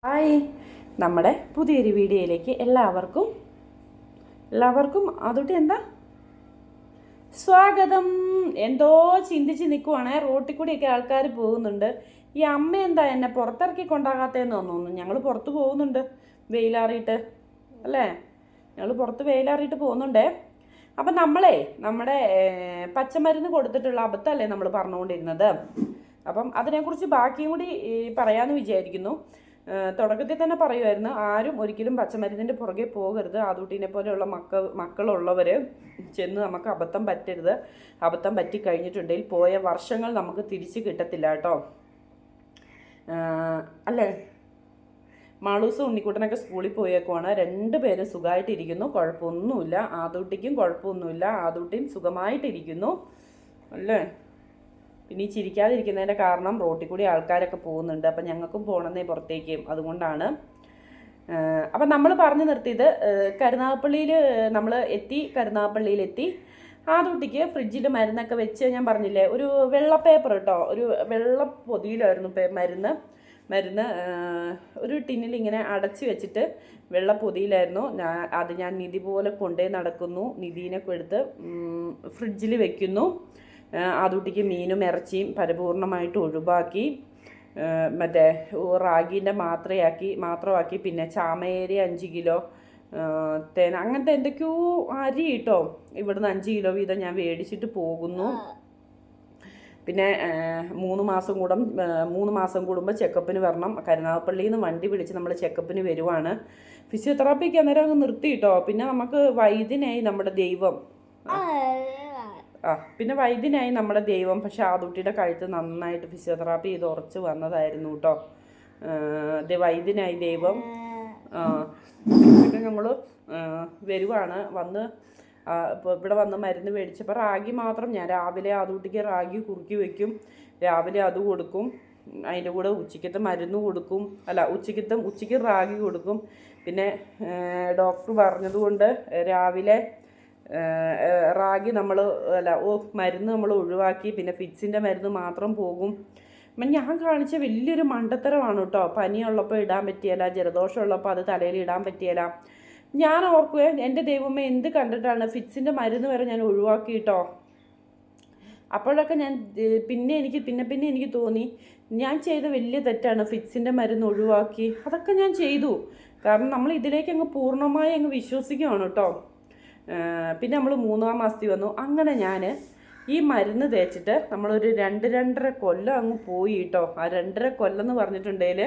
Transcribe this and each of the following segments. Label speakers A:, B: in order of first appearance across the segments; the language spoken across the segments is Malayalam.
A: ഹായ്, നമ്മുടെ പുതിയൊരു വീഡിയോയിലേക്ക് എല്ലാവർക്കും അതുകൊണ്ട് എന്താ സ്വാഗതം. എന്തോ ചിന്തിച്ച് നിൽക്കുവാണേ. റോട്ടിൽ കൂടിയൊക്കെ ആൾക്കാർ പോകുന്നുണ്ട്. ഈ അമ്മ എന്താ എന്നെ പുറത്തിറക്കി കൊണ്ടാകാത്തതെന്ന് തോന്നുന്നു. ഞങ്ങൾ പുറത്ത് പോകുന്നുണ്ട് വെയിലാറിയിട്ട്, അല്ലേ? ഞങ്ങൾ പുറത്ത് വെയിലാറിയിട്ട് പോകുന്നുണ്ടേ. അപ്പം നമ്മുടെ പച്ചമരുന്ന് കൊടുത്തിട്ടുള്ള അബദ്ധമല്ലേ നമ്മൾ പറഞ്ഞുകൊണ്ടിരുന്നത്. അപ്പം അതിനെക്കുറിച്ച് ബാക്കിയും കൂടി പറയാമെന്ന് വിചാരിക്കുന്നു. തുടക്കത്തിൽ തന്നെ പറയുമായിരുന്നു, ആരും ഒരിക്കലും പച്ചമരുന്നിൻ്റെ പുറകെ പോകരുത്. ആദൂട്ടീനെ പോലെയുള്ള മക്കളുള്ളവർ ചെന്ന് നമുക്ക് അബദ്ധം പറ്റരുത്. അബദ്ധം പറ്റിക്കഴിഞ്ഞിട്ടുണ്ടെങ്കിൽ പോയ വർഷങ്ങൾ നമുക്ക് തിരിച്ച് കിട്ടത്തില്ല കേട്ടോ. അല്ലേ? മാളൂസും ഉണ്ണിക്കുട്ടനൊക്കെ സ്കൂളിൽ പോയേക്കുവാണ്. രണ്ടുപേരും സുഖമായിട്ടിരിക്കുന്നു, കുഴപ്പമൊന്നുമില്ല. ആദൂട്ടിക്കും കുഴപ്പമൊന്നുമില്ല, ആദൂട്ടിയും സുഖമായിട്ടിരിക്കുന്നു, അല്ലേ? പിന്നെ ഈ ചിരിക്കാതിരിക്കുന്നതിൻ്റെ കാരണം റോട്ടിൽ കൂടി ആൾക്കാരൊക്കെ പോകുന്നുണ്ട്. അപ്പം ഞങ്ങൾക്കും പോകണമെന്നേ പുറത്തേക്ക്, അതുകൊണ്ടാണ്. അപ്പം നമ്മൾ പറഞ്ഞു നിർത്തിയത് കരുനാഗപ്പള്ളിയിൽ നമ്മൾ കരുനാഗപ്പള്ളിയിലെത്തി. ആദൂട്ടിക്ക് ഫ്രിഡ്ജിൽ മരുന്നൊക്കെ വെച്ച്, ഞാൻ പറഞ്ഞില്ലേ, ഒരു വെള്ള പേപ്പർ കേട്ടോ, ഒരു വെള്ള പൊതിയിലായിരുന്നു മരുന്ന് ഒരു ടിന്നിൽ ഇങ്ങനെ അടച്ച് വെച്ചിട്ട് വെള്ള പൊതിയിലായിരുന്നു. ഞാൻ നിധി പോലെ കൊണ്ടേ നടക്കുന്നു. നിധീനൊക്കെ എടുത്ത് ഫ്രിഡ്ജിൽ വെക്കുന്നു. ആദൂട്ടിക്ക് മീനും ഇറച്ചിയും പരിപൂർണമായിട്ട് ഒഴിവാക്കി. മറ്റേ റാഗീൻ്റെ മാത്രമാക്കി. പിന്നെ ചാമയേരി 5 കിലോ, തേന, അങ്ങനത്തെ എന്തൊക്കെയോ അരി കേട്ടോ. ഇവിടുന്ന് 5 കിലോ വീതം ഞാൻ മേടിച്ചിട്ട് പോകുന്നു. പിന്നെ 3 മാസം കൂടുമ്പോൾ ചെക്കപ്പിന് വരണം. കരുനാഗപ്പള്ളിയിൽ നിന്ന് വണ്ടി വിളിച്ച് നമ്മൾ ചെക്കപ്പിന് വരുവാണ്. ഫിസിയോതെറാപ്പിക്ക് അന്നേരം അങ്ങ് നിർത്തി കേട്ടോ. പിന്നെ നമുക്ക് വൈദ്യനായി നമ്മുടെ ദൈവം. പിന്നെ വൈദ്യനായി നമ്മുടെ ദൈവം. പക്ഷെ ആദൂട്ടിയുടെ കഴുത്ത് നന്നായിട്ട് ഫിസിയോതെറാപ്പി ചെയ്ത് ഉറച്ച് വന്നതായിരുന്നു കേട്ടോ. വൈദ്യനായി ദൈവം. പിന്നെ ഞങ്ങൾ വരുവാണ്. ഇപ്പോൾ ഇവിടെ വന്ന് മരുന്ന് മേടിച്ചപ്പോൾ റാഗി മാത്രം ഞാൻ രാവിലെ ആദൂട്ടിക്ക് റാഗി കുറുക്കി വയ്ക്കും. രാവിലെ അത് കൊടുക്കും. അതിൻ്റെ കൂടെ ഉച്ചയ്ക്കത്തെ മരുന്ന് കൊടുക്കും. ഉച്ചയ്ക്ക് റാഗി കൊടുക്കും. പിന്നെ ഡോക്ടർ പറഞ്ഞതുകൊണ്ട് രാവിലെ റാഗി മരുന്ന് നമ്മൾ ഒഴിവാക്കി. പിന്നെ ഫിറ്റ്സിൻ്റെ മരുന്ന് മാത്രം പോകും. ഞാൻ കാണിച്ച വലിയൊരു മണ്ടത്തരമാണ് കേട്ടോ. പനിയുള്ളപ്പോൾ ഇടാൻ പറ്റിയല്ല, ജലദോഷമുള്ളപ്പോൾ അത് തലയിൽ ഇടാൻ പറ്റിയല്ല. ഞാൻ ഓർക്കുവേ, എൻ്റെ ദൈവമേ, എന്ത് കണ്ടിട്ടാണ് ഫിറ്റ്സിൻ്റെ മരുന്ന് വരെ ഞാൻ ഒഴിവാക്കി കേട്ടോ. അപ്പോഴൊക്കെ ഞാൻ പിന്നെ എനിക്ക് തോന്നി, ഞാൻ ചെയ്ത വലിയ തെറ്റാണ്. ഫിറ്റ്സിൻ്റെ മരുന്ന് ഒഴിവാക്കി അതൊക്കെ ഞാൻ ചെയ്തു. കാരണം നമ്മൾ ഇതിലേക്ക് പൂർണ്ണമായി വിശ്വസിക്കുകയാണ് കേട്ടോ. പിന്നെ നമ്മൾ 3-ാം മാസത്തിൽ വന്നു. അങ്ങനെ ഞാൻ ഈ മരുന്ന് തേച്ചിട്ട് നമ്മളൊരു 2-2.5 കൊല്ലം അങ്ങ് പോയി കേട്ടോ. ആ 2.5 കൊല്ലം എന്ന് പറഞ്ഞിട്ടുണ്ടെങ്കിൽ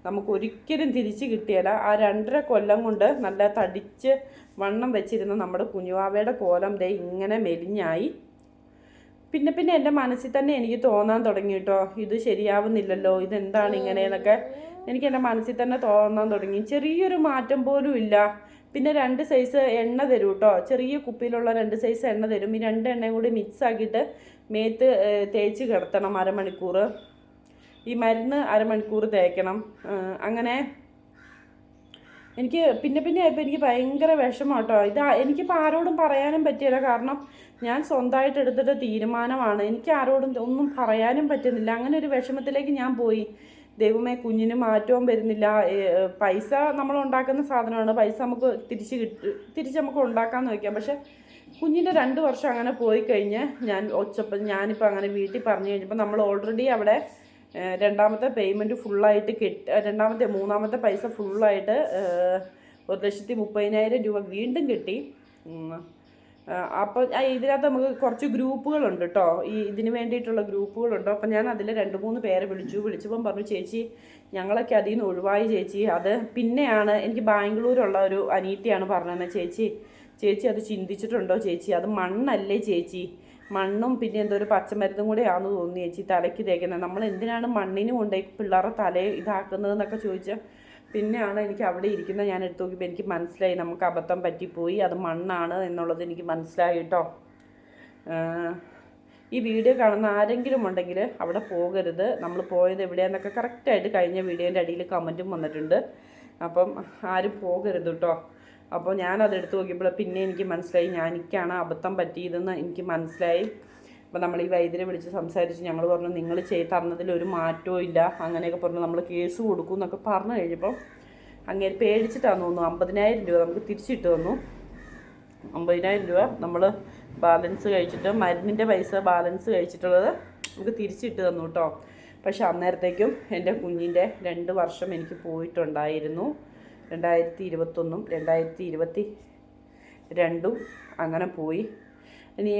A: നമുക്കൊരിക്കലും തിരിച്ച് കിട്ടിയല്ല. ആ 2.5 കൊല്ലം കൊണ്ട് നല്ല തടിച്ച് വണ്ണം വെച്ചിരുന്ന നമ്മുടെ കുഞ്ഞുവാവയുടെ കോലം ദേ ഇങ്ങനെ മെലിഞ്ഞായി. പിന്നെ എൻ്റെ മനസ്സിൽ തന്നെ എനിക്ക് തോന്നാൻ തുടങ്ങി കേട്ടോ, ഇത് ശരിയാവുന്നില്ലല്ലോ, ഇതെന്താണ് ഇങ്ങനെയെന്നൊക്കെ എനിക്ക് എൻ്റെ മനസ്സിൽ തന്നെ തോന്നാൻ തുടങ്ങി. ചെറിയൊരു മാറ്റം പോലും ഇല്ല. പിന്നെ 2 സൈസ് എണ്ണ തരും കേട്ടോ. ചെറിയ കുപ്പിയിലുള്ള 2 സൈസ് എണ്ണ തരും. ഈ 2 എണ്ണയും കൂടി മിക്സ് ആക്കിയിട്ട് മേത്ത് തേച്ച് കിടത്തണം അരമണിക്കൂർ. ഈ മരുന്ന് അരമണിക്കൂർ തേക്കണം. അങ്ങനെ എനിക്ക് പിന്നെ ആയപ്പോൾ എനിക്ക് ഭയങ്കര വിഷമം കേട്ടോ. എനിക്കിപ്പോൾ ആരോടും പറയാനും പറ്റിയില്ല. കാരണം ഞാൻ സ്വന്തമായിട്ട് എടുത്തിട്ട് തീരുമാനമാണ്. എനിക്ക് ആരോടും ഒന്നും പറയാനും പറ്റുന്നില്ല. അങ്ങനെ ഒരു വിഷമത്തിലേക്ക് ഞാൻ പോയി. ദൈവമേ, കുഞ്ഞിന് മാറ്റവും വരുന്നില്ല. പൈസ നമ്മൾ ഉണ്ടാക്കുന്ന സാധനമാണ്. പൈസ നമുക്ക് തിരിച്ച് നമുക്ക് ഉണ്ടാക്കാമെന്ന് വയ്ക്കാം. പക്ഷെ കുഞ്ഞിൻ്റെ 2 വർഷം അങ്ങനെ പോയി കഴിഞ്ഞ് ഞാനിപ്പോൾ അങ്ങനെ വീട്ടിൽ പറഞ്ഞു കഴിഞ്ഞപ്പോൾ നമ്മൾ ഓൾറെഡി അവിടെ 2ാമത്തെ പേയ്മെൻറ്റ് ഫുള്ളായിട്ട് മൂന്നാമത്തെ പൈസ ഫുള്ളായിട്ട് 1,30,000 രൂപ വീണ്ടും കിട്ടി. അപ്പോൾ ഇതിനകത്ത് നമുക്ക് കുറച്ച് ഗ്രൂപ്പുകളുണ്ട് കേട്ടോ. ഇതിന് വേണ്ടിയിട്ടുള്ള ഗ്രൂപ്പുകളുണ്ട്. അപ്പം ഞാൻ അതിൽ 2-3 പേരെ വിളിച്ചപ്പം പറഞ്ഞു, ചേച്ചി ഞങ്ങളൊക്കെ അതിൽ നിന്ന് ഒഴിവായി ചേച്ചി. അത് പിന്നെയാണ് എനിക്ക് ബാംഗ്ലൂരുള്ള ഒരു അനീത്തിയാണ് പറഞ്ഞത്, ചേച്ചി അത് ചിന്തിച്ചിട്ടുണ്ടോ ചേച്ചി? അത് മണ്ണല്ലേ ചേച്ചി? മണ്ണും പിന്നെ എന്തോ ഒരു പച്ചമരുന്നും കൂടെ ആണെന്ന് തോന്നി ചേച്ചി തലയ്ക്ക് തേക്കുന്നത്. നമ്മൾ എന്തിനാണ് മണ്ണിന് കൊണ്ടുപോയി പിള്ളേരുടെ തലയെ ഇതാക്കുന്നതെന്നൊക്കെ ചോദിച്ചാൽ പിന്നെയാണ് എനിക്ക് അവിടെ ഇരിക്കുന്നത് ഞാൻ എടുത്തു നോക്കിയപ്പോൾ എനിക്ക് മനസ്സിലായി, നമുക്ക് അബദ്ധം പറ്റിപ്പോയി, അത് മണ്ണാണ് എന്നുള്ളത് എനിക്ക് മനസ്സിലായി കേട്ടോ. ഈ വീഡിയോ കാണുന്ന ആരെങ്കിലും ഉണ്ടെങ്കിൽ അവിടെ പോകരുത്. നമ്മൾ പോയത് എവിടെയാണെന്നൊക്കെ കറക്റ്റായിട്ട് കഴിഞ്ഞ വീഡിയോൻ്റെ അടിയിൽ കമൻറ്റും വന്നിട്ടുണ്ട്. അപ്പം ആരും പോകരുത് കേട്ടോ. അപ്പോൾ ഞാനത് എടുത്തു നോക്കിയപ്പോൾ പിന്നെ എനിക്ക് മനസ്സിലായി, എനിക്കാണ് അബദ്ധം പറ്റിയതെന്ന് എനിക്ക് മനസ്സിലായി. അപ്പോൾ നമ്മൾ ഈ വൈദ്യരെ വിളിച്ച് സംസാരിച്ച് ഞങ്ങൾ പറഞ്ഞു നിങ്ങൾ തന്നതിൽ ഒരു മാറ്റവും ഇല്ല, അങ്ങനെയൊക്കെ പറഞ്ഞു നമ്മൾ കേസ് കൊടുക്കും എന്നൊക്കെ പറഞ്ഞു കഴിഞ്ഞപ്പം അങ്ങനെ പേടിച്ചിട്ടാന്ന് തോന്നുന്നു 50,000 രൂപ നമുക്ക് തിരിച്ചിട്ട് തന്നു. 50,000 രൂപ നമ്മൾ ബാലൻസ് കഴിച്ചിട്ട് മരുന്നിൻ്റെ പൈസ ബാലൻസ് കഴിച്ചിട്ടുള്ളത് നമുക്ക് തിരിച്ചിട്ട് തന്നു കേട്ടോ. പക്ഷെ അന്നേരത്തേക്കും എൻ്റെ കുഞ്ഞിൻ്റെ 2 വർഷം എനിക്ക് പോയിട്ടുണ്ടായിരുന്നു. 2021 2022 അങ്ങനെ പോയി. ഇനി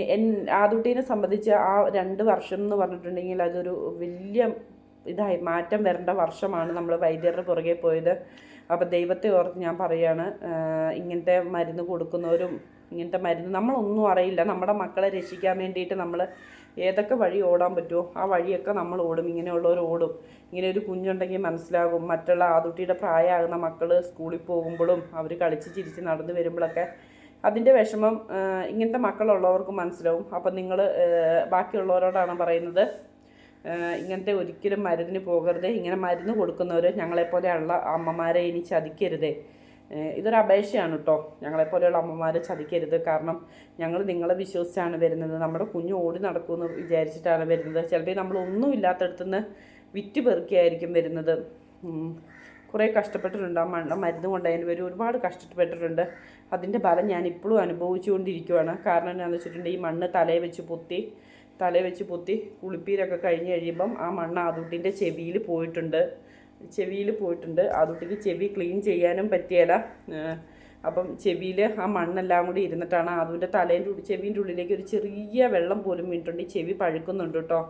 A: ആദുട്ടീനെ സംബന്ധിച്ച് ആ 2 വർഷം എന്ന് പറഞ്ഞിട്ടുണ്ടെങ്കിൽ അതൊരു വലിയ മാറ്റം വരേണ്ട വർഷമാണ്. നമ്മൾ വൈദ്യരുടെ പുറകെ പോയത്. അപ്പോൾ ദൈവത്തെ ഓർത്ത് ഞാൻ പറയുകയാണ്, ഇങ്ങനത്തെ മരുന്ന് കൊടുക്കുന്നവരും ഇങ്ങനത്തെ മരുന്ന് നമ്മളൊന്നും അറിയില്ല. നമ്മുടെ മക്കളെ രക്ഷിക്കാൻ വേണ്ടിയിട്ട് നമ്മൾ ഏതൊക്കെ വഴി ഓടാൻ പറ്റുമോ ആ വഴിയൊക്കെ നമ്മൾ ഓടും. ഇങ്ങനെയുള്ളവർ ഓടും. ഇങ്ങനെ ഒരു കുഞ്ഞുണ്ടെങ്കിൽ മനസ്സിലാകും. മറ്റുള്ള ആദുട്ടിയുടെ പ്രായമാകുന്ന മക്കൾ സ്കൂളിൽ പോകുമ്പോഴും അവർ കളിച്ച് ചിരിച്ച് നടന്നു വരുമ്പോഴൊക്കെ അതിൻ്റെ വിഷമം ഇങ്ങനത്തെ മക്കളുള്ളവർക്ക് മനസ്സിലാവും. അപ്പം നിങ്ങൾ ബാക്കിയുള്ളവരോടാണ് പറയുന്നത്, ഇങ്ങനത്തെ ഒരിക്കലും മരുന്നിന് പോകരുത്. ഇങ്ങനെ മരുന്ന് കൊടുക്കുന്നവർ ഞങ്ങളെപ്പോലെയുള്ള അമ്മമാരെ ഇനി ചതിക്കരുതേ. ഇതൊരു അപേക്ഷയാണ് കേട്ടോ. ഞങ്ങളെപ്പോലെയുള്ള അമ്മമാരെ ചതിക്കരുത്. കാരണം ഞങ്ങൾ നിങ്ങളെ വിശ്വസിച്ചാണ് വരുന്നത്. നമ്മുടെ കുഞ്ഞ് ഓടി നടക്കുമെന്ന് വിചാരിച്ചിട്ടാണ് വരുന്നത്. ചിലപ്പോൾ നമ്മളൊന്നും ഇല്ലാത്തടത്തുനിന്ന് വിറ്റ് പെറുക്കിയായിരിക്കും വരുന്നത്. കുറേ കഷ്ടപ്പെട്ടിട്ടുണ്ട്. ആ മരുന്ന് കൊണ്ടതിന് വരും ഒരുപാട് കഷ്ടപ്പെട്ടിട്ടുണ്ട്. അതിൻ്റെ ഫലം ഞാൻ ഇപ്പോഴും അനുഭവിച്ചുകൊണ്ടിരിക്കുകയാണ്. കാരണം എന്താണെന്ന് വെച്ചിട്ടുണ്ടെങ്കിൽ ഈ മണ്ണ് തലയിൽ വെച്ച് പൊത്തി കുളിപ്പീരൊക്കെ കഴിഞ്ഞ് കഴിയുമ്പം ആ മണ്ണ് ആദുട്ടിൻ്റെ ചെവിയിൽ പോയിട്ടുണ്ട്. ആദുട്ടിക്ക് ചെവി ക്ലീൻ ചെയ്യാനും പറ്റിയല്ല. അപ്പം ചെവിയിൽ ആ മണ്ണെല്ലാം കൂടി ഇരുന്നിട്ടാണ് ആദുവിൻ്റെ ചെവിൻ്റെ ഉള്ളിലേക്ക് ഒരു ചെറിയ വെള്ളം പോലും വീണിട്ടുണ്ട്. ഈ ചെവി പഴുക്കുന്നുണ്ട് കേട്ടോ.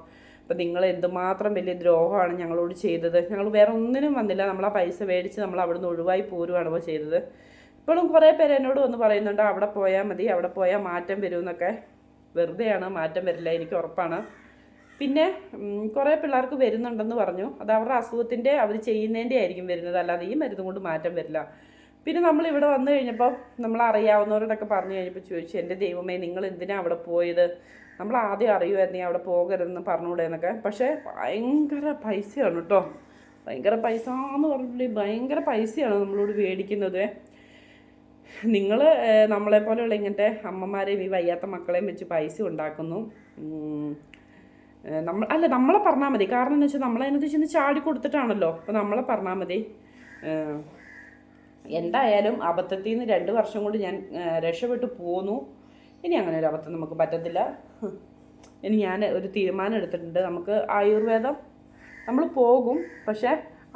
A: അപ്പം നിങ്ങൾ എന്തുമാത്രം വലിയ ദ്രോഹമാണ് ഞങ്ങളോട് ചെയ്തത്. ഞങ്ങൾ വേറെ ഒന്നിനും വന്നില്ല. നമ്മൾ ആ പൈസ മേടിച്ച് നമ്മൾ അവിടെ നിന്ന് ഒഴിവായി പോരുവാണ് ഇപ്പോൾ ചെയ്തത്. ഇപ്പോഴും കുറേ പേര് എന്നോട് വന്ന് പറയുന്നുണ്ട് അവിടെ പോയാൽ മതി, അവിടെ പോയാൽ മാറ്റം വരുമെന്നൊക്കെ. വെറുതെയാണ്, മാറ്റം വരില്ല, എനിക്ക് ഉറപ്പാണ്. പിന്നെ കുറേ പിള്ളേർക്ക് വരുന്നുണ്ടെന്ന് പറഞ്ഞു. അത് അവരുടെ അസുഖത്തിൻ്റെ അവർ ചെയ്യുന്നതിൻ്റെ ആയിരിക്കും വരുന്നത്, അല്ലാതെ ഈ മരുന്ന് കൊണ്ട് മാറ്റം വരില്ല. പിന്നെ നമ്മളിവിടെ വന്നു കഴിഞ്ഞപ്പോൾ നമ്മളറിയാവുന്നവരോടൊക്കെ പറഞ്ഞു കഴിഞ്ഞപ്പോൾ ചോദിച്ചു, എൻ്റെ ദൈവമേ നിങ്ങൾ എന്തിനാണ് അവിടെ പോയത്, നമ്മൾ ആദ്യം അറിയുമായിരുന്നു അവിടെ പോകരുതെന്ന് പറഞ്ഞുകൂടെ എന്നൊക്കെ. പക്ഷേ ഭയങ്കര പൈസയാണ് കേട്ടോ. ഭയങ്കര പൈസ എന്ന് പറഞ്ഞിട്ടുണ്ടെങ്കിൽ ഭയങ്കര പൈസയാണ് നമ്മളോട് മേടിക്കുന്നത്. നിങ്ങൾ നമ്മളെപ്പോലെയുള്ള ഇങ്ങനത്തെ അമ്മമാരെയും ഈ വയ്യാത്ത മക്കളെയും വെച്ച് പൈസ ഉണ്ടാക്കുന്നു. നമ്മളെ പറഞ്ഞാൽ മതി. കാരണം എന്ന് വെച്ചാൽ നമ്മളതിനകത്ത് ചെന്ന് ചാടി കൊടുത്തിട്ടാണല്ലോ. അപ്പോൾ നമ്മളെ പറഞ്ഞാൽ മതി. എന്തായാലും അബദ്ധത്തിൽ നിന്ന് 2 വർഷം കൊണ്ട് ഞാൻ രക്ഷപ്പെട്ടു പോന്നു. ഇനി അങ്ങനെ ഒരു അബദ്ധം നമുക്ക് പറ്റത്തില്ല. ഇനി ഞാൻ ഒരു തീരുമാനം എടുത്തിട്ടുണ്ട്. നമുക്ക് ആയുർവേദം നമ്മൾ പോകും. പക്ഷേ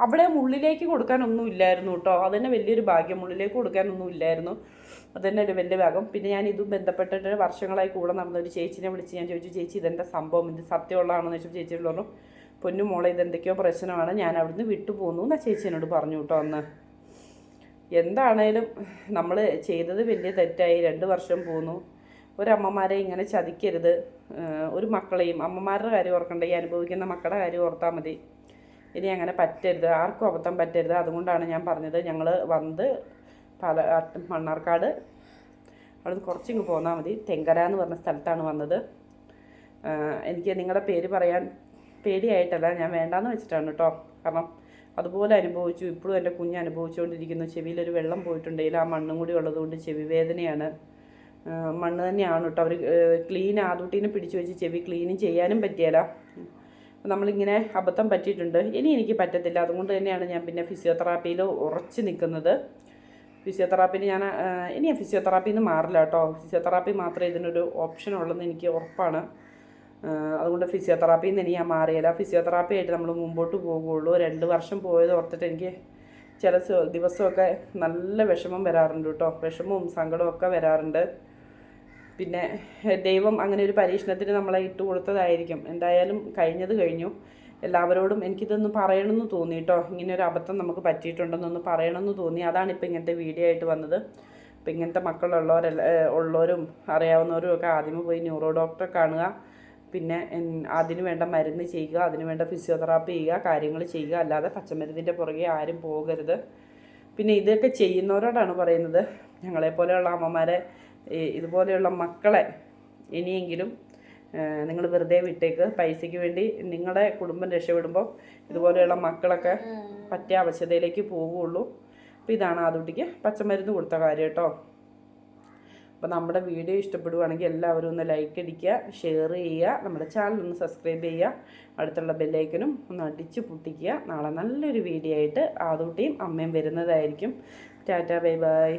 A: അവിടെ ഉള്ളിലേക്ക് കൊടുക്കാനൊന്നും ഇല്ലായിരുന്നു കേട്ടോ. അതുതന്നെ വലിയൊരു ഭാഗ്യം. ഉള്ളിലേക്ക് കൊടുക്കാനൊന്നും ഇല്ലായിരുന്നു. അതുതന്നെ ഒരു വലിയ ഭാഗം. പിന്നെ ഞാൻ ഇതും ബന്ധപ്പെട്ടിട്ട് വർഷങ്ങളായി കൂടെ നടന്ന ഒരു ചേച്ചിനെ വിളിച്ച് ഞാൻ ചോദിച്ചു, ചേച്ചി ഇതെന്താ സംഭവം, ഇത് സത്യമുള്ളതാണെന്ന് വെച്ചാൽ ചേച്ചി പറഞ്ഞു, പൊന്നു മോളെ ഇതെന്തൊക്കെയോ പ്രശ്നമാണ്, ഞാൻ അവിടുന്ന് വിട്ടുപോന്നു എന്നാ ചേച്ചി എന്നോട് പറഞ്ഞു കേട്ടോ. അന്ന് എന്താണേലും നമ്മൾ ചെയ്തത് വലിയ തെറ്റായി. 2 വർഷം പോന്നു. ഒരമ്മമാരെ ഇങ്ങനെ ചതിക്കരുത്. ഒരു മക്കളെയും അമ്മമാരുടെ കാര്യം ഓർക്കണ്ട, ഈ അനുഭവിക്കുന്ന മക്കളുടെ കാര്യം ഓർത്താൽ മതി. ഇനി അങ്ങനെ പറ്റരുത്, ആർക്കും അബദ്ധം പറ്റരുത്. അതുകൊണ്ടാണ് ഞാൻ പറഞ്ഞത്. ഞങ്ങൾ വന്ന് മണ്ണാർക്കാട് അവിടുന്ന് കുറച്ചിങ്ങ് പോന്നാൽ മതി. തെങ്കര എന്ന് പറഞ്ഞ സ്ഥലത്താണ് വന്നത്. എനിക്ക് നിങ്ങളുടെ പേര് പറയാൻ പേടിയായിട്ടല്ല, ഞാൻ വേണ്ടാന്ന് വെച്ചിട്ടാണ് കേട്ടോ. കാരണം അതുപോലെ അനുഭവിച്ചു. ഇപ്പോഴും എൻ്റെ കുഞ്ഞ് അനുഭവിച്ചുകൊണ്ടിരിക്കുന്നു. ചെവിയിലൊരു വെള്ളം പോയിട്ടുണ്ടെങ്കിൽ ആ മണ്ണും കൂടി ഉള്ളതുകൊണ്ട് ചെവി വേദനയാണ്. മണ്ണ് തന്നെയാണ് കേട്ടോ. അവർ ആദുട്ടീനെ പിടിച്ചു വെച്ച് ചെവി ക്ലീനും ചെയ്യാനും പറ്റിയല്ല. നമ്മളിങ്ങനെ അബദ്ധം പറ്റിയിട്ടുണ്ട്. ഇനി എനിക്ക് പറ്റത്തില്ല. അതുകൊണ്ട് തന്നെയാണ് ഞാൻ പിന്നെ ഫിസിയോതെറാപ്പിയിൽ ഉറച്ച് നിൽക്കുന്നത്. ഫിസിയോതെറാപ്പിന് ഞാൻ ഫിസിയോതെറാപ്പിയിൽ നിന്ന് മാറില്ല കേട്ടോ. ഫിസിയോതെറാപ്പി മാത്രമേ ഇതിനൊരു ഓപ്ഷൻ ഉള്ളെന്ന് എനിക്ക് ഉറപ്പാണ്. അതുകൊണ്ട് ഫിസിയോതെറാപ്പിയിൽ നിന്ന് ഇനി ഞാൻ മാറിയില്ല. ഫിസിയോതെറാപ്പി ആയിട്ട് നമ്മൾ മുമ്പോട്ട് പോകുകയുള്ളൂ. 2 വർഷം പോയത് ഓർത്തിട്ട് എനിക്ക് ചില ദിവസമൊക്കെ നല്ല വിഷമം വരാറുണ്ട് കേട്ടോ. വിഷമവും സങ്കടവും ഒക്കെ വരാറുണ്ട്. പിന്നെ ദൈവം അങ്ങനെ ഒരു പരീക്ഷണത്തിന് നമ്മളെ ഇട്ട് കൊടുത്തതായിരിക്കും. എന്തായാലും കഴിഞ്ഞത് കഴിഞ്ഞു. എല്ലാവരോടും എനിക്കിതൊന്ന് പറയണമെന്ന് തോന്നി കേട്ടോ. ഇങ്ങനെ ഒരു അബദ്ധം നമുക്ക് പറ്റിയിട്ടുണ്ടെന്നൊന്ന് പറയണമെന്ന് തോന്നി. അതാണ് ഇപ്പോൾ ഇങ്ങനത്തെ വീഡിയോ ആയിട്ട് വന്നത്. അപ്പോൾ ഇങ്ങനത്തെ ഉള്ളവരും അറിയാവുന്നവരും ഒക്കെ ആദ്യമേ പോയി ന്യൂറോ ഡോക്ടറെ കാണുക. പിന്നെ അതിന് വേണ്ട മരുന്ന് ചെയ്യുക, അതിന് വേണ്ട ഫിസിയോതെറാപ്പി ചെയ്യുക, കാര്യങ്ങൾ ചെയ്യുക. അല്ലാതെ പച്ചമരുന്നിൻ്റെ പുറകെ ആരും പോകരുത്. പിന്നെ ഇതൊക്കെ ചെയ്യുന്നവരോടാണ് പറയുന്നത്, ഞങ്ങളെപ്പോലെയുള്ള അമ്മമാരെ ഇതുപോലെയുള്ള മക്കളെ ഇനിയെങ്കിലും നിങ്ങൾ വെറുതെ വിട്ടേക്ക്. പൈസയ്ക്ക് വേണ്ടി നിങ്ങളുടെ കുടുംബം രക്ഷപ്പെടുമ്പോൾ ഇതുപോലെയുള്ള മക്കളൊക്കെ പറ്റിയ അവശതയിലേക്ക് പോവുകയുള്ളൂ. അപ്പോൾ ഇതാണ് ആദുട്ടിക്ക് പച്ചമരുന്ന് കൊടുത്ത കാര്യം കേട്ടോ. അപ്പോൾ നമ്മുടെ വീഡിയോ ഇഷ്ടപ്പെടുവാണെങ്കിൽ എല്ലാവരും ഒന്ന് ലൈക്ക് അടിക്കുക, ഷെയർ ചെയ്യുക, നമ്മുടെ ചാനൽ ഒന്ന് സബ്സ്ക്രൈബ് ചെയ്യുക, അടുത്തുള്ള ബെല്ലൈക്കനും ഒന്ന് അടിച്ച് പൊട്ടിക്കുക. നാളെ നല്ലൊരു വീഡിയോ ആയിട്ട് ആദൂട്ടിയും അമ്മയും വരുന്നതായിരിക്കും. Tata, bye bye.